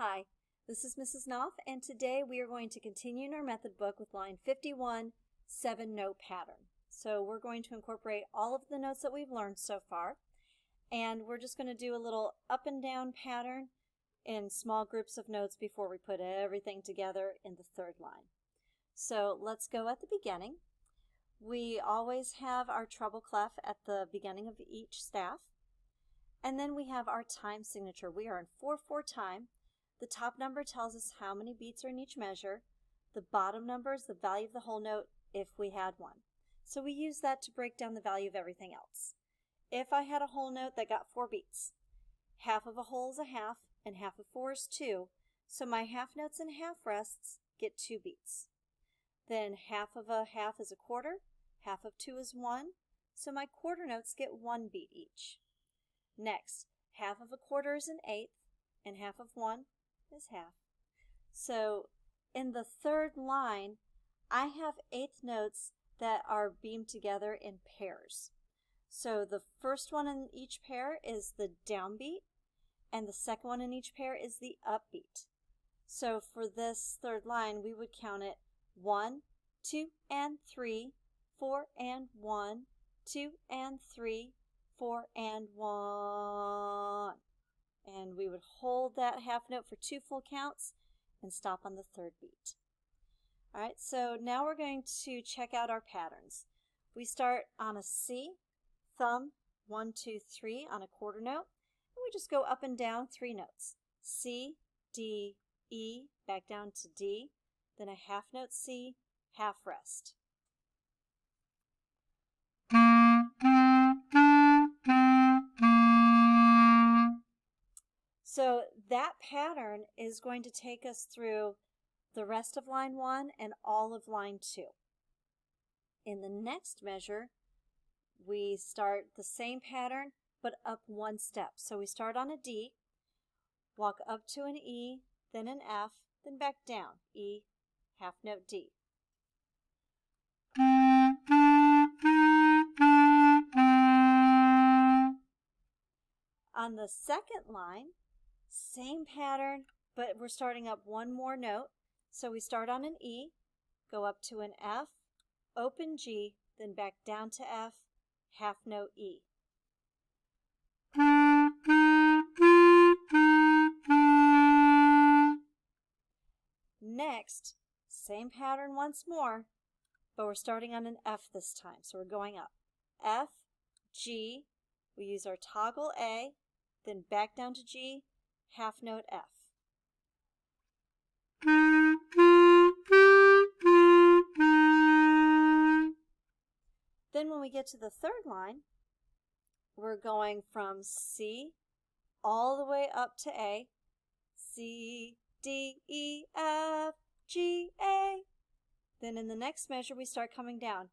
Hi, this is Mrs. Knopf, and today we are going to continue in our method book with line 51, 7-note pattern. So we're going to incorporate all of the notes that we've learned so far, and we're just going to do a little up and down pattern in small groups of notes before we put everything together in the third line. So let's go at the beginning. We always have our treble clef at the beginning of each staff, and then we have our time signature. We are in 4/4 time. The top number tells us how many beats are in each measure. The bottom number is the value of the whole note if we had one. So we use that to break down the value of everything else. If I had a whole note that got 4 beats, half of a whole is a half, and half of 4 is 2. So my half notes and half rests get 2 beats. Then half of a half is a quarter, half of 2 is 1. So my quarter notes get 1 beat each. Next, half of a quarter is an eighth, and half of 1 is half. So in the third line, I have eighth notes that are beamed together in pairs. So the first one in each pair is the downbeat, and the second one in each pair is the upbeat. So for this third line, we would count it 1, 2, and 3, 4, and 1, 2, and 3, 4, and 1. And we would hold that half note for 2 full counts and stop on the third beat. All right, so now we're going to check out our patterns. We start on a C, thumb, 1, 2, 3 on a quarter note, and we just go up and down 3 notes. C, D, E, back down to D, then a half note C, half rest. So that pattern is going to take us through the rest of line 1 and all of line 2. In the next measure, we start the same pattern but up 1 step. So we start on a D, walk up to an E, then an F, then back down, E, half note D. On the second line, same pattern, but we're starting up 1 more note. So we start on an E, go up to an F, open G, then back down to F, half note E. Next, same pattern once more, but we're starting on an F this time. So we're going up. F, G, we use our toggle A, then back down to G, half note F. Then when we get to the third line, we're going from C all the way up to A, C, D, E, F, G, A. Then in the next measure, we start coming down.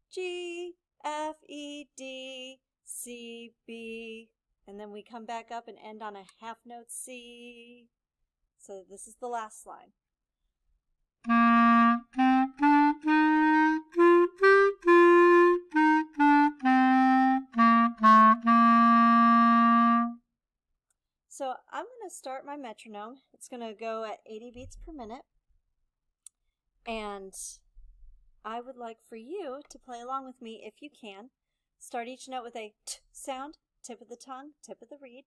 G, F, E, D, C, B. And then we come back up and end on a half note C. So this is the last line. So I'm going to start my metronome. It's going to go at 80 beats per minute. And I would like for you to play along with me if you can. Start each note with a t sound, tip of the tongue, tip of the reed.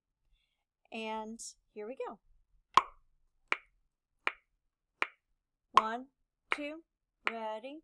And here we go. 1, 2, ready.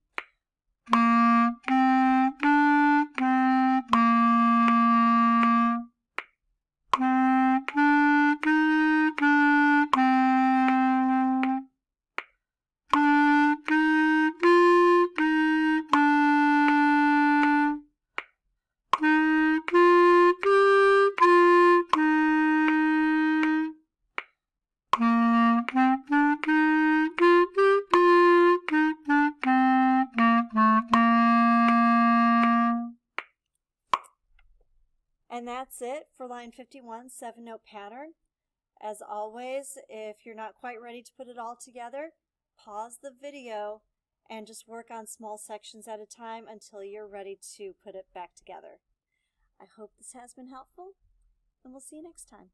And that's it for line 51, 7-note pattern. As always, if you're not quite ready to put it all together, pause the video and just work on small sections at a time until you're ready to put it back together. I hope this has been helpful, and we'll see you next time.